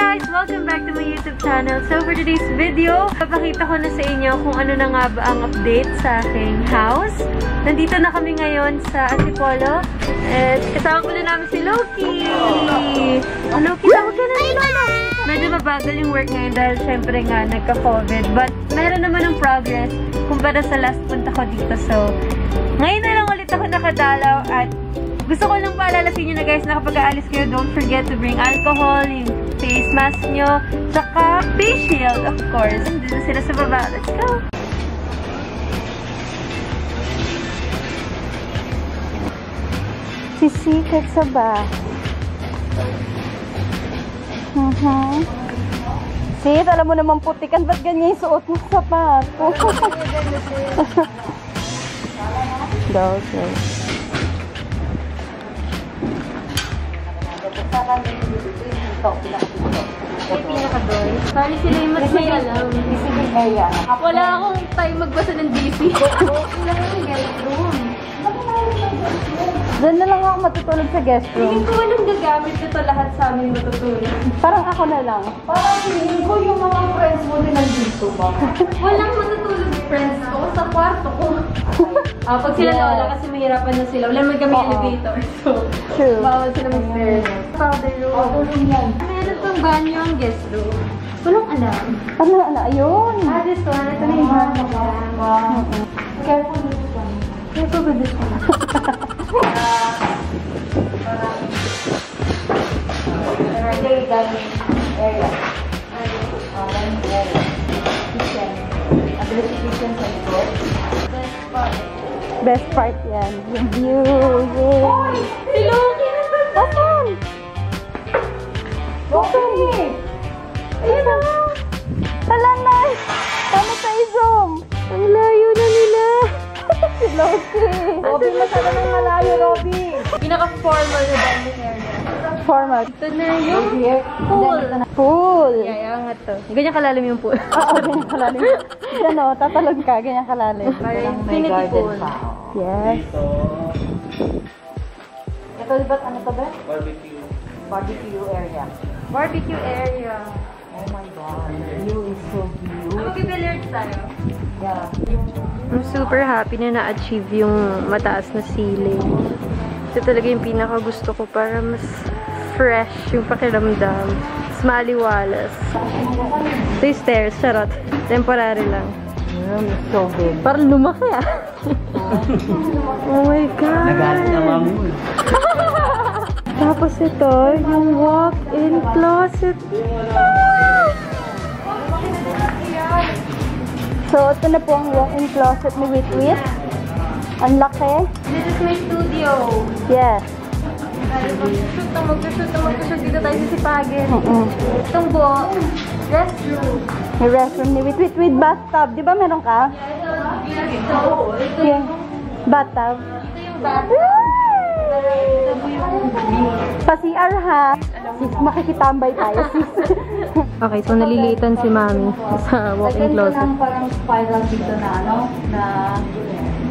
guys! Welcome back to my YouTube channel. So for today's video, papakita ko na sa inyo kung ano na nga ba ang update sa aking house. Nandito na kami ngayon sa Antipolo. At kasama ko na namin si Loki! Loki, tawag ka na ni Lola! Medyo mabagal yung work ngayon dahil syempre nga nagka-COVID. But meron naman ng progress kumpara sa last punta ko dito. So ngayon na lang ulit ako nakadalaw at gusto ko lang paalala sa inyo na guys na kapag aalis kayo, don't forget to bring alcohol, yung face mask nyo, tsaka face shield, of course. Dito sila sa baba. Let's go! Sisikat sa ba? Sis, alam mo naman putikan, ba't ganyan yung suot ng sapat? Daw, sir. Pinaka-doy. Sorry sila yung mas may alam. Wala akong time magbasa ng DC. Wala akong guest room. Doon na lang ako matutulog sa guest room. Hindi ko walang gagamit ito lahat sa amin matutulog. Parang ako na lang. Parang hindi ko yung mga friends mo din nandito ba? Walang matutulog friends ko sa kwarto ko. Pag sila lola kasi mahirapan na sila. Wala naman kami elevator. So, true. Bawal sila mag-stairs. Powder room. Meron pang banyo ang guest room. Walang alam. Ano, ayun. This one. Ito na yung banyo. Wow. Careful with this one. Careful with this one. Dining area. Dining area. Kitchen. Ability kitchen sa likod. Best part yan. Yung view. Yay! Si Loki! Asan? Loki! Ayun na! Hala na! Tama sa i-zoom! Ang layo na nila! Si Loki! Robby, masyado ng malayo, Robby! Pinaka-formal na dining area. Formal. Ito na yung Pool! Pool! Yaya nga to. Ganyan kalalim yung pool. Oo, ganyan kalalim. Diyan o, tatalog ka, ganyan kalalim. Infinity pool. Yes. Ito, ba't ano to ba? Barbecue. Barbecue area. Barbecue area. Oh my God. View is so beautiful. Mag-billiards tayo. Yeah. I'm super happy na na-achieve yung mataas na ceiling. Ito talaga yung pinaka gusto ko para mas fresh yung pakiramdam. Mas maliwalas. Ito yung stairs, charot. Temporary lang. It's so big. Parang lumaki ah. Oh my God. Nagalit na mami. Tapos ito, yung walk-in closet. So, ito na po ang walk-in closet ni Witwit. Ang laki. This is my studio. Yes. Mag-shoot dito tayo sisipagin. Itong buo, restroom. May restroom ni Witwit with bathtub. Di ba meron ka? Ito Yeah. Bathtub. yung bathroom. Pa-CR ha. Sis, makikitambay tayo, sis. Okay, so nalilitan si Mami sa walk-in closet. Lagyan ko ng parang spiral dito na ano, na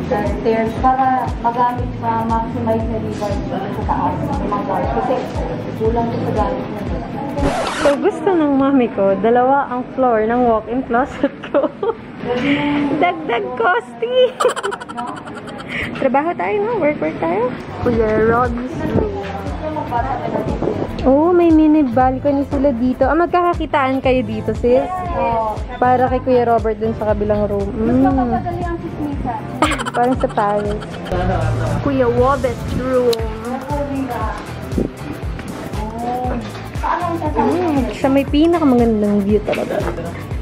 stairs para magamit ma-maximize na river sa taas. Kasi kulang sa gamit na dito. So gusto ng Mami ko, dalawa ang floor ng walk-in closet ko. Dagdag costly! Trabaho tayo, no? Work tayo. Kuya Robby's room. Oh, may mini balcony sila dito. Magkakakitaan kayo dito, sis? Para kay Kuya Robert dun sa kabilang room. Madali ang sismisan. Parang sa Paris. Kuya Wobet's room. Siya may pinakamagandang view talaga.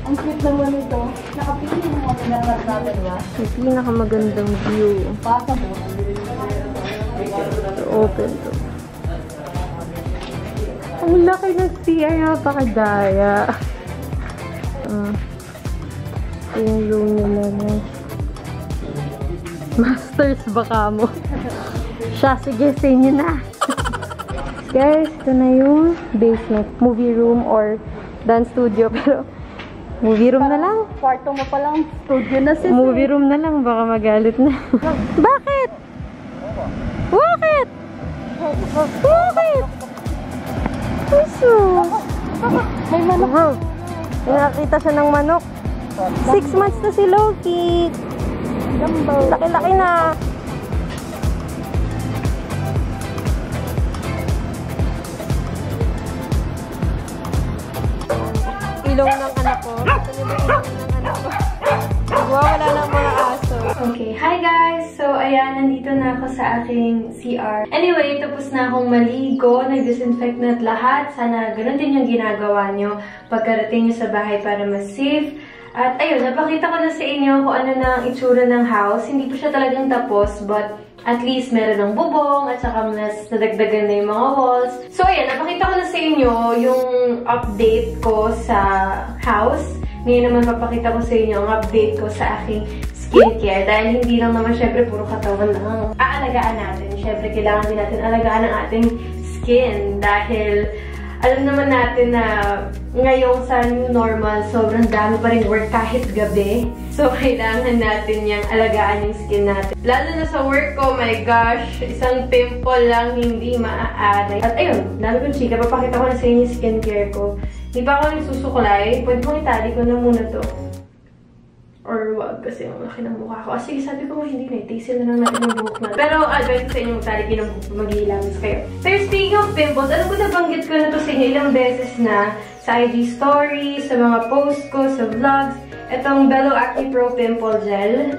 Ang cute naman ito. Nakapili mo mga pinangat natin ba? May pinakamagandang view. Pasa mo. Open to. Ang laki ng CR, napakadaya. Yung room nila na. Masters baka mo. Siya, sige, sa inyo na. Guys, ito na yung basement. Movie room or dance studio. Pero, movie room na lang. Kwarto mo palang studio na sis. Movie room na lang, baka magalit na. Bakit? Bakit? Bakit? Puso. Nakakita siya ng manok. 6 months na si Loki. Laki-laki na. Ilong ng anak ko. Ito niyo ba ilong ng anak ko? Wala na mga aso. Okay, hi guys! So, ayan, nandito na ako sa aking CR. Anyway, tapos na akong maligo. Nag-disinfect na lahat. Sana ganun din yung ginagawa nyo pagkarating nyo sa bahay para mas safe. At ayun, napakita ko na sa inyo kung ano na ang itsura ng house. Hindi po siya talagang tapos, but at least meron ng bubong at saka mas nadagdagan na yung mga walls. So ayan, napakita ko na sa inyo yung update ko sa house. Ngayon naman papakita ko sa inyo ang update ko sa aking skincare. Dahil hindi lang naman syempre puro katawan lang aalagaan natin. Syempre kailangan din natin alagaan ang ating skin. Dahil alam naman natin na ngayon sa new normal, sobrang dami pa rin work kahit gabi. So, kailangan natin yung alagaan yung skin natin. Lalo na sa work ko, my gosh, isang pimple lang hindi maaaray. At ayun, dami kong chika. Papakita ko na sa inyo yung skincare ko. Hindi pa ako nagsusukulay. Pwede kong itali ko na muna to. Or wag, kasi ang laki ng mukha ko. Sige, sabi ko hindi na. Itisil na lang natin yung buhok natin. Pero advice ko sa inyo magtali kayo ng buhok. Mag-iilamis kayo. Pero speaking of pimples, alam ko nabanggit ko na to sa inyo ilang beses na sa IG stories, sa mga post ko, sa vlogs. Itong Bello Acne Pro Pimple Gel.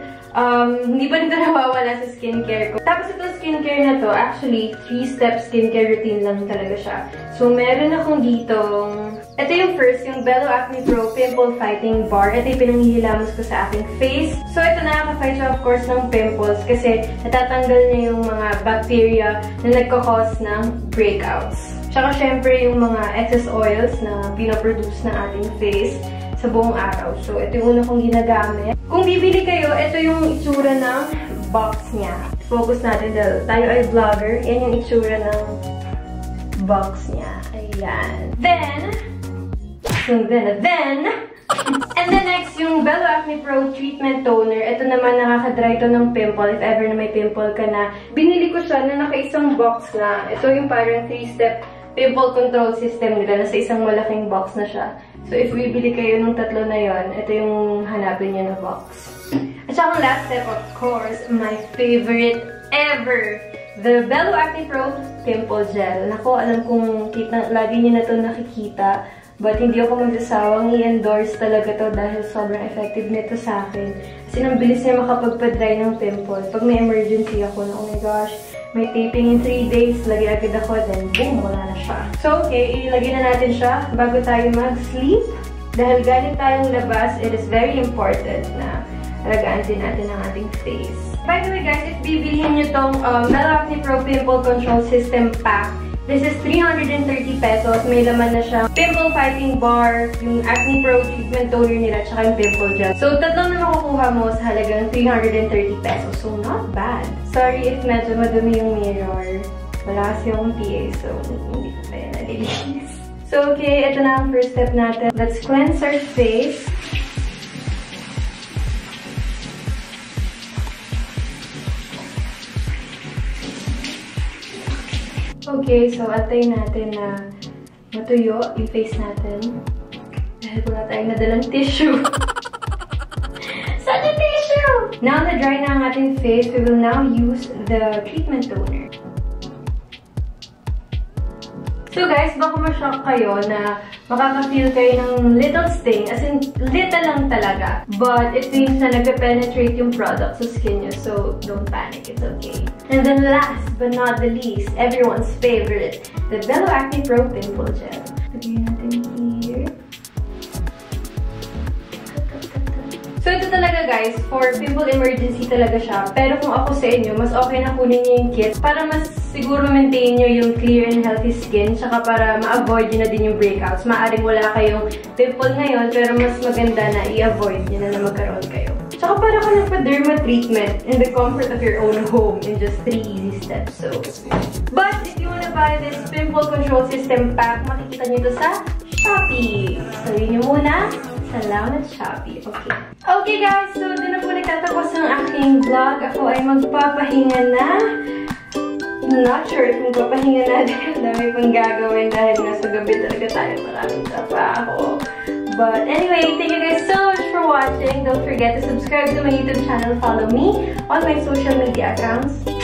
Hindi pa nito nawawala sa skincare ko. Tapos itong skincare na to, actually, 3-step skincare routine lang talaga siya. So, meron akong ditong... Ito yung first, yung Bello Acne Pro Pimple Fighting Bar. Ito yung pinanghihilamos ko sa aking face. So, ito nakaka-fight siya, of course, ng pimples kasi natatanggal niya yung mga bacteria na nagkakos ng breakouts. Tsaka, syempre, yung mga excess oils na pinaproduce ng ating face sa buong araw. So, ito yung una kong ginagamit. Kung bibili kayo, ito yung itsura ng box niya. Focus natin dahil tayo ay vlogger. Yan yung itsura ng box niya. Ayan. And then next, yung Bello Acne Pro Treatment Toner. Ito naman, nakaka-dry to ng pimple. If ever na may pimple ka na. Binili ko siya na naka-isang box na. Ito yung parang 3-step pimple control system nila. Nasa isang malaking box na siya. So, if bibili kayo ng tatlo na yon, ito yung hanapin niyo na box. At saka ang last step, of course, my favorite ever, the Bello Acne Pro Pimple Gel. Nako, alam kong lagi niyo na ito nakikita. But hindi ako magsasawang i-endorse talaga to dahil sobrang effective nito sa akin. Kasi nang bilis niya makapagpa-dry ng pimple. Pag may emergency ako na, oh my gosh, may taping in 3 days, lagay agad ako, then boom, wala na siya. So, okay, ilagay na natin siya bago tayo mag-sleep. Dahil galing tayong labas, it is very important na alagaan din natin ang ating face. By the way guys, if bibilihin nyo tong Bello Acne Pro Pimple Control System Pack, this is 330 pesos. May laman na siya. Pimple Fighting Bar, yung Acne Pro Treatment Toner nila, tsaka yung Pimple Gel. So, tatlong na makukuha mo sa halagang 330 pesos. So, not bad. Sorry if medyo madumi yung mirror. Wala kasi akong PA, so hindi ko pa yan nalilinis. So, okay, ito na ang first step natin. Let's cleanse our face. Okay, so atay natin na matuyo yung face natin. Dahil wala tayong nadalang tissue. Saan yung tissue? Now na dry na ang ating face, we will now use the treatment toner. So guys, baka ma-shock kayo na makaka-feel kayo ng little sting, as in, little lang talaga. But it means na nagpe-penetrate yung product sa skin nyo, so don't panic, it's okay. And then last but not the least, everyone's favorite, the Bello Acne Pro Pimple Gel. Lagyan natin here. So ito talaga guys, for pimple emergency talaga siya. Pero kung ako sa inyo, mas okay na kunin nyo yung kit para mas siguro maintain nyo yung clear and healthy skin. Tsaka para ma-avoid nyo na din yung breakouts. Maaring wala kayong pimple ngayon, pero mas maganda na i-avoid nyo na magkaroon kayo. Tsaka para ka nagpa-derma treatment in the comfort of your own home in just 3 easy steps. So, but if you wanna buy this Pimple Control System Pack, makikita nyo ito sa Shopee. So, yun yung muna. Salamat, Shopee. Okay. Okay, guys. So, doon na po nagtatapos ang aking vlog. Ako ay magpapahinga na. Not sure kung papahinga na dahil dami pang gagawin dahil nasa gabi talaga tayo maraming trabaho. But anyway, thank you guys so much for watching. Don't forget to subscribe to my YouTube channel. Follow me on my social media accounts.